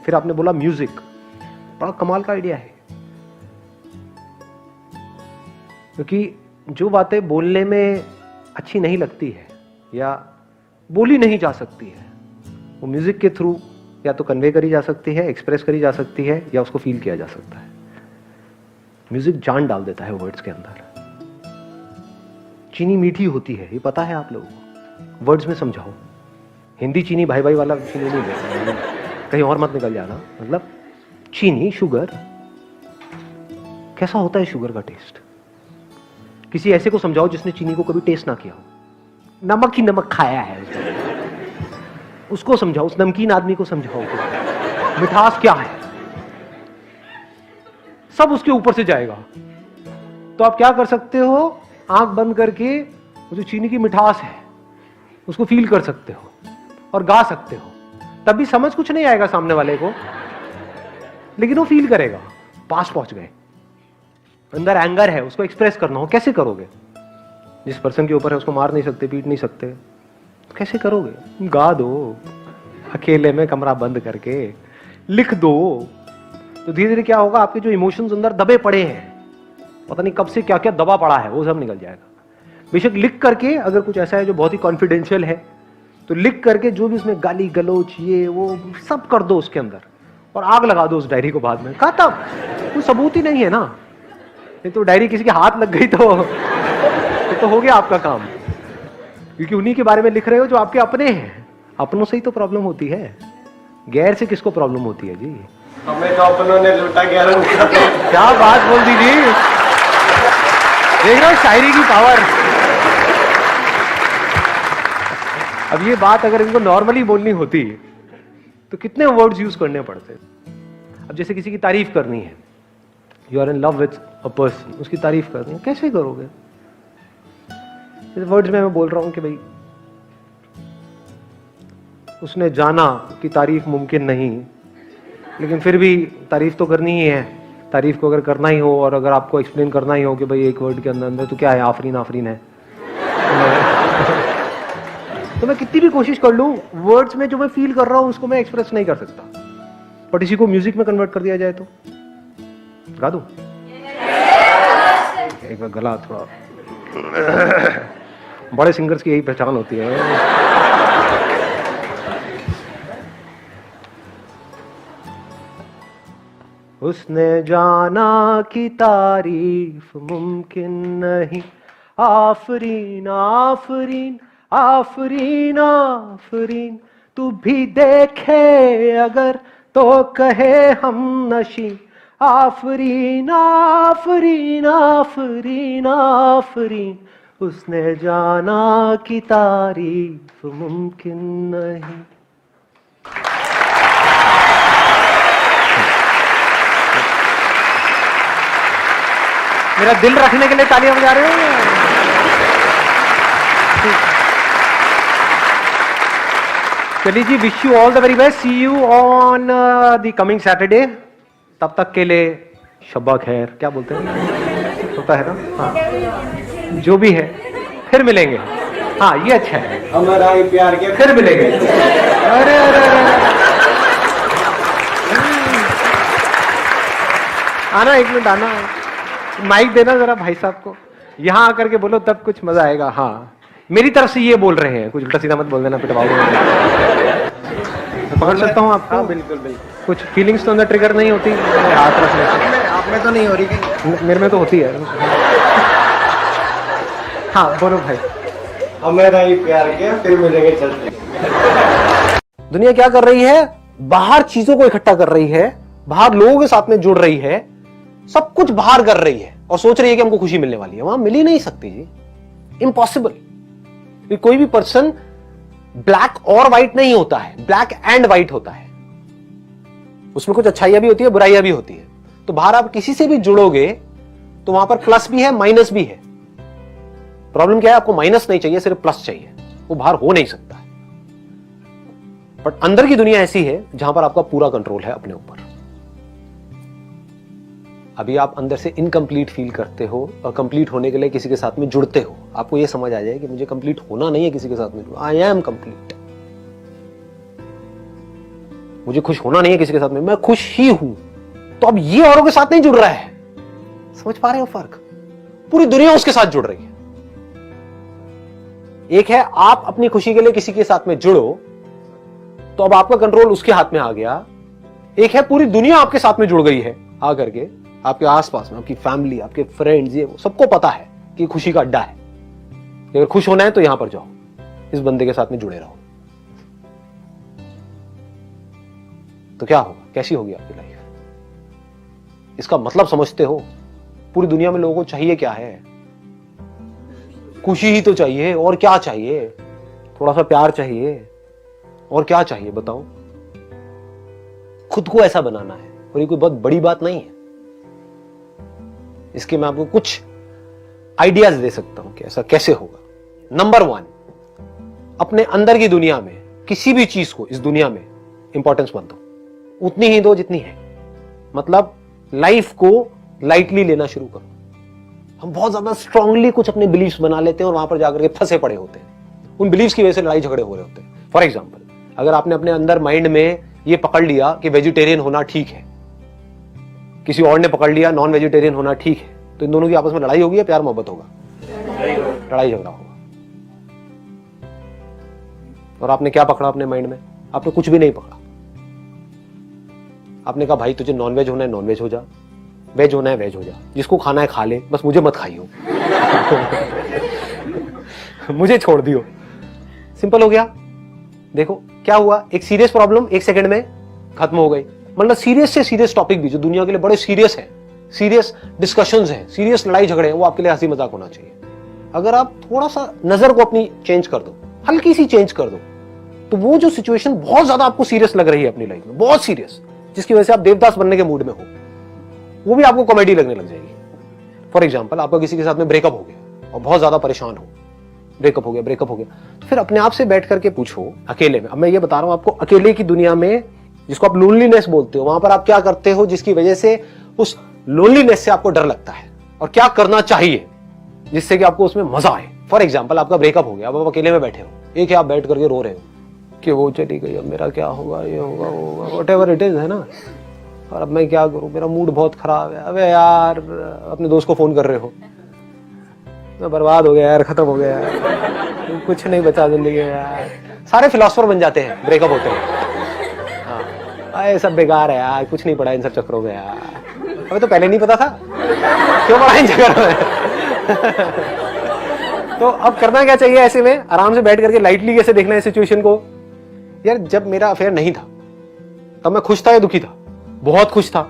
फिर आपने बोला म्यूजिक, बड़ा कमाल का आइडिया है, क्योंकि जो बातें बोलने में अच्छी नहीं लगती है या बोली नहीं जा सकती है, वो म्यूजिक के थ्रू या तो कन्वे करी जा सकती है, एक्सप्रेस करी जा सकती है, या उसको फील किया जा सकता है। म्यूजिक जान डाल देता है वर्ड्स के अंदर। चीनी मीठी होती है, ये पता है आप लोगों को, वर्ड्स में समझाओ। हिंदी चीनी भाई भाई वाला चीनी नहीं लेना, कहीं और मत निकल जाना। मतलब चीनी, शुगर, कैसा होता है शुगर का टेस्ट? किसी ऐसे को समझाओ जिसने चीनी को कभी टेस्ट ना किया हो। नमक ही नमक खाया है उसको समझाओ, उस नमकीन आदमी को समझाओ कि मिठास क्या है, सब उसके ऊपर से जाएगा। तो आप क्या कर सकते हो, आंख बंद करके जो चीनी की मिठास है उसको फील कर सकते हो और गा सकते हो। तब भी समझ कुछ नहीं आएगा सामने वाले को, लेकिन वो फील करेगा। पास पहुंच गए, अंदर एंगर है, उसको एक्सप्रेस करना हो, कैसे करोगे? जिस पर्सन के ऊपर है उसको मार नहीं सकते, पीट नहीं सकते, तो कैसे करोगे? गा दो, अकेले में कमरा बंद करके लिख दो। तो धीरे धीरे क्या होगा, आपके जो इमोशंस अंदर दबे पड़े हैं, पता नहीं कब से क्या क्या दबा पड़ा है, वो सब निकल जाएगा। बेशक लिख करके, अगर कुछ ऐसा है जो बहुत ही कॉन्फिडेंशियल है, तो लिख करके जो भी उसमें गाली गलौच ये वो सब कर दो उसके अंदर, और आग लगा दो उस डायरी को बाद में। खत्म, कोई सबूत ही नहीं है ना। नहीं तो डायरी किसी के हाथ लग गई तो हो गया आपका काम, क्योंकि उन्हीं के बारे में लिख रहे हो जो आपके अपने हैं। अपनों से ही तो प्रॉब्लम होती है, गैर से किसको प्रॉब्लम होती है जी? हमें तो अपनों ने लूटा, गैरों का क्या बात बोल दी जी, देख रहे हो शायरी की पावर। अब ये बात अगर इनको नॉर्मली बोलनी होती तो कितने वर्ड्स यूज करने पड़ते। अब जैसे किसी की तारीफ करनी है, you are in love with a person, उसकी तारीफ करनी है, कैसे करोगे? वर्ड्स में मैं बोल रहा हूं कि भाई उसने जाना कि तारीफ मुमकिन नहीं, लेकिन फिर भी तारीफ तो करनी ही है। तारीफ को अगर करना ही हो और अगर आपको एक्सप्लेन करना ही हो कि भाई एक वर्ड के अंदर अंदर तो क्या है, आफरीन आफरीन है तो मैं कितनी भी कोशिश कर लूं, वर्ड्स में जो मैं फील कर रहा हूं उसको मैं एक्सप्रेस नहीं कर सकता। बट इसी को म्यूजिक में कन्वर्ट कर दिया जाए तो गा दूं? एक बार गला थोड़ा बड़े सिंगर्स की यही पहचान होती है। उसने जाना कि तारीफ मुमकिन नहीं, आफरीन आफरीन आफरीन आफरीन, तू भी देखे अगर तो कहे हम नशी, आफरीन आफरीन आफरीन आफरीन, उसने जाना कि तारीफ मुमकिन नहीं। मेरा दिल रखने के लिए तालियां बजा रहे हो? चलिए जी, wish you all the very best, see you on the coming Saturday. तब तक के लिए शब्बा खैर, क्या बोलते हैं, होता है ना? हाँ, जो भी है, फिर मिलेंगे। हाँ, ये अच्छा है, हमारा ही प्यार के फिर मिलेंगे। अरे अरे अरे, आना, एक मिनट आना, माइक देना जरा भाई साहब को, यहाँ आकर के बोलो तब कुछ मजा आएगा। हाँ, मेरी तरफ से ये बोल रहे हैं, कुछ उल्टा सीधा मत बोल देना, पिटवाओगे। मैं पकड़ सकता हूँ आपको? हाँ बिल्कुल बिल्कुल। कुछ फीलिंग्स तो अंदर ट्रिगर नहीं होती हाथ रखने से? आप में तो नहीं हो रही? मेरे में तो होती है। हाँ बोलो भाई। हमारा ही प्यार के, फिर मिलेंगे चलते। दुनिया क्या कर रही है? बाहर चीजों को इकट्ठा कर रही है, बाहर लोगों के साथ में जुड़ रही है, सब कुछ बाहर कर रही है और सोच रही है कि हमको खुशी मिलने वाली है। वहां मिल ही नहीं सकती जी, इम्पॉसिबल। कोई भी पर्सन ब्लैक और व्हाइट नहीं होता है, ब्लैक एंड व्हाइट होता है। उसमें कुछ अच्छाइयां भी होती है, बुराइयां भी होती है। तो बाहर आप किसी से भी जुड़ोगे तो वहां पर प्लस भी है, माइनस भी है। प्रॉब्लम क्या है, आपको माइनस नहीं चाहिए, सिर्फ प्लस चाहिए। वो बाहर हो नहीं सकता है। बट अंदर की दुनिया ऐसी है जहां पर आपका पूरा कंट्रोल है अपने ऊपर। अभी आप अंदर से इनकम्प्लीट फील करते हो और कंप्लीट होने के लिए किसी के साथ में जुड़ते हो। आपको यह समझ आ जाए कि मुझे कंप्लीट होना नहीं है किसी के साथ में, आई एम कंप्लीट। मुझे खुश होना नहीं है किसी के साथ में, मैं खुश ही हूं, तो अब ये औरों के साथ नहीं जुड़ रहा है। समझ पा रहे हो फर्क? पूरी दुनिया उसके साथ जुड़ रही है। एक है आप अपनी खुशी के लिए किसी के साथ में जुड़ो, तो अब आपका कंट्रोल उसके हाथ में आ गया। एक है पूरी दुनिया आपके साथ में जुड़ गई है आकर के, आपके आसपास में आपकी फैमिली, आपके फ्रेंड्स, ये सबको पता है कि खुशी का अड्डा है। अगर खुश होना है तो यहां पर जाओ, इस बंदे के साथ में जुड़े रहो, तो क्या होगा, कैसी होगी आपकी लाइफ? इसका मतलब समझते हो? पूरी दुनिया में लोगों को चाहिए क्या है? खुशी ही तो चाहिए, और क्या चाहिए? थोड़ा सा प्यार चाहिए, और क्या चाहिए बताओ? खुद को ऐसा बनाना है, और ये कोई बहुत बड़ी बात नहीं है। इसके मैं आपको कुछ आइडियाज दे सकता हूं कि ऐसा कैसे होगा। नंबर 1, अपने अंदर की दुनिया में किसी भी चीज को इस दुनिया में इंपॉर्टेंस मत दो, उतनी ही दो जितनी है। मतलब लाइफ को लाइटली लेना शुरू करो। हम बहुत ज्यादा स्ट्रांगली कुछ अपने बिलीफ्स बना लेते हैं और वहां पर जाकर के फंसे पड़े होते हैं। उन बिलीफ्स की वजह से लड़ाई झगड़े हो रहे होते हैं। फॉर एग्जाम्पल, अगर आपने अपने अंदर माइंड में ये पकड़ लिया कि वेजिटेरियन होना ठीक है, किसी और ने पकड़ लिया नॉन वेजिटेरियन होना ठीक है, तो इन दोनों की आपस में लड़ाई होगी या प्यार मोहब्बत होगा? लड़ाई झगड़ा होगा। और आपने क्या पकड़ा अपने माइंड में? आपने कुछ भी नहीं पकड़ा। आपने कहा भाई तुझे नॉनवेज होना है नॉनवेज हो जा, वेज होना है वेज हो जा, जिसको खाना है खा ले, बस मुझे मत खाइयो। मुझे छोड़ दियो। सिंपल हो गया। देखो क्या हुआ, एक सीरियस प्रॉब्लम 1 सेकंड में खत्म हो गई। मतलब सीरियस से सीरियस टॉपिक भी जो दुनिया के लिए बड़े सीरियस है, सीरियस डिस्कशंस हैं, सीरियस लड़ाई झगड़े हैं, वो आपके लिए हंसी मजाक होना चाहिए। अगर आप थोड़ा सा नजर को अपनी चेंज कर दो, हल्की सी चेंज कर दो, तो वो जो सिचुएशन बहुत ज्यादा आपको सीरियस लग रही है अपनी लाइफ में, बहुत सीरियस, जिसकी वजह से आप देवदास बनने के मूड में हो, वो भी आपको कॉमेडी लगने लग जाएगी। फॉर एग्जाम्पल, आपका किसी के साथ में ब्रेकअप हो गया और बहुत ज्यादा परेशान हो, ब्रेकअप हो गया, तो फिर अपने आप से बैठ करके पूछो अकेले में। अब मैं ये बता रहा हूं आपको, अकेले की दुनिया में जिसको आप लोनलीनेस बोलते हो, वहां पर आप क्या करते हो जिसकी वजह से उस लोनलीनेस से आपको डर लगता है, और क्या करना चाहिए जिससे कि आपको उसमें मजा आए। फॉर एग्जाम्पल, आपका ब्रेकअप हो गया, अब आप अकेले में बैठे हो, एक ही आप बैठ करके रो रहे हो कि वो चली गई, अब मेरा क्या होगा, ये होगा वो होगा, व्हाटएवर इट इज, है ना। और अब मैं क्या करूं, मेरा मूड बहुत खराब है। अबे यार, अपने दोस्त को फोन कर रहे हो, मैं बर्बाद हो गया यार, खत्म हो गया यार, कुछ नहीं बचा जिंदगी में यार। सारे फिलोसोफर बन जाते हैं ब्रेकअप होते हैं। हाँ, सब बेकार है यार, कुछ नहीं पड़ा इन सब चक्करों में यार, अबे तो पहले नहीं पता था, क्यों पड़ा इन चक्करों में। तो अब करना क्या चाहिए ऐसे में? आराम से बैठ करके लाइटली कैसे देखना है सिचुएशन को। यार, जब मेरा अफेयर नहीं था तब मैं खुश था या दुखी था? बहुत खुश था।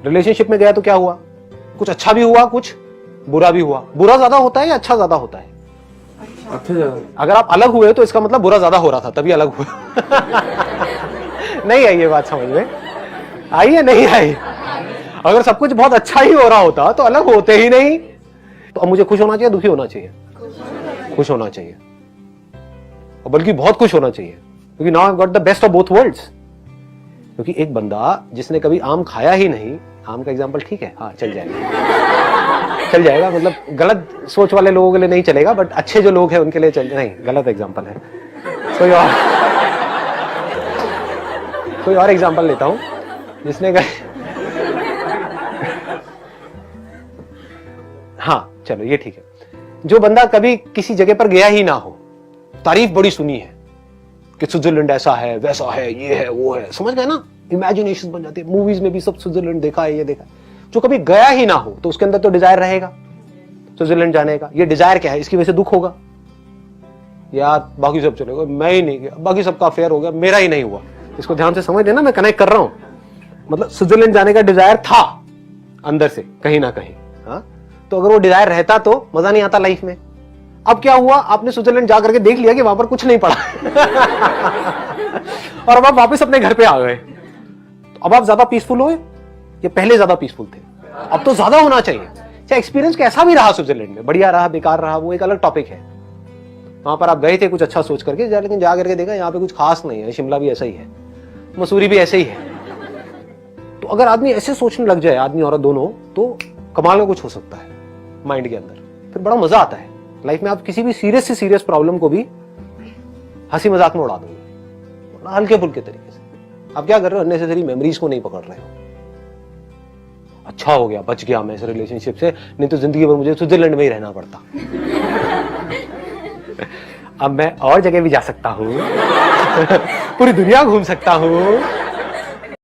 रिलेशनशिप में गया तो क्या हुआ? कुछ अच्छा भी हुआ, कुछ बुरा भी हुआ। बुरा ज्यादा होता है या अच्छा ज्यादा होता है? अच्छा ज्यादा। अगर आप अलग हुए तो इसका मतलब बुरा ज्यादा हो रहा था, तभी अलग हुए। नहीं आई ये बात समझ में? आई है नहीं आई? अगर सब कुछ बहुत अच्छा ही हो रहा होता तो अलग होते ही नहीं। तो अब मुझे खुश होना चाहिए, दुखी होना चाहिए? खुश होना चाहिए, और बल्कि बहुत खुश होना चाहिए, क्योंकि now I got the best of both worlds. क्योंकि एक बंदा जिसने कभी आम खाया ही नहीं, आम का एग्जाम्पल ठीक है, हाँ चल जाएगा, चल जाएगा, मतलब गलत सोच वाले लोगों के लिए नहीं चलेगा, बट अच्छे जो लोग हैं उनके लिए चल, नहीं गलत एग्जाम्पल है। कोई और एग्जाम्पल लेता हूं, जिसने हाँ चलो ये ठीक है। जो बंदा कभी किसी जगह पर गया ही ना हो, तारीफ बड़ी सुनी है कि स्विट्जरलैंड ऐसा है, वैसा है, ये है, वो है, समझ गए ना, इमेजिनेशन बन जाती है। मूवीज में भी सब स्विट्जरलैंड देखा है, ये देखा है। जो कभी गया ही ना हो तो उसके अंदर तो डिजायर रहेगा स्विट्जरलैंड जाने का। ये डिजायर क्या है? इसकी वजह से दुख होगा, यार बाकी सब चलेगा, मैं ही नहीं गया, बाकी सबका अफेयर हो गया, मेरा ही नहीं हुआ। इसको ध्यान से समझ लेना, मैं कनेक्ट कर रहा हूं। मतलब स्विट्जरलैंड जाने का डिजायर था अंदर से कहीं ना कहीं, हाँ, तो अगर वो डिजायर रहता तो मजा नहीं आता लाइफ में। अब क्या हुआ, आपने स्विट्जरलैंड जा करके देख लिया कि वहां पर कुछ नहीं पड़ा। और अब आप वापस अपने घर पे आ गए, तो अब आप ज्यादा पीसफुल हो या पहले ज्यादा पीसफुल थे? अब तो ज्यादा होना चाहिए। चाहे एक्सपीरियंस कैसा भी रहा स्विट्जरलैंड में, बढ़िया रहा बेकार रहा, वो एक अलग टॉपिक है। वहां पर आप गए थे कुछ अच्छा सोच करके, लेकिन जा करके देखा यहाँ पे कुछ खास नहीं है। शिमला भी ऐसा ही है, मसूरी भी ऐसे ही है। तो अगर आदमी ऐसे सोचने लग जाए, आदमी औरत दोनों, तो कमाल का कुछ हो सकता है माइंड के अंदर। फिर बड़ा मजा आता है लाइफ में। आप किसी भी सीरियस से सीरियस प्रॉब्लम को भी हंसी मजाक में उड़ा दोगे, हल्के फुल्के तरीके से। आप क्या कर रहे हो, अननेसेसरी मेमोरीज को नहीं पकड़ रहे हो। अच्छा हो गया, बच गया मैं इस रिलेशनशिप से, नहीं तो जिंदगी भर मुझे स्विट्जरलैंड में ही रहना पड़ता। अब मैं और जगह भी जा सकता हूँ, पूरी दुनिया घूम सकता हूँ।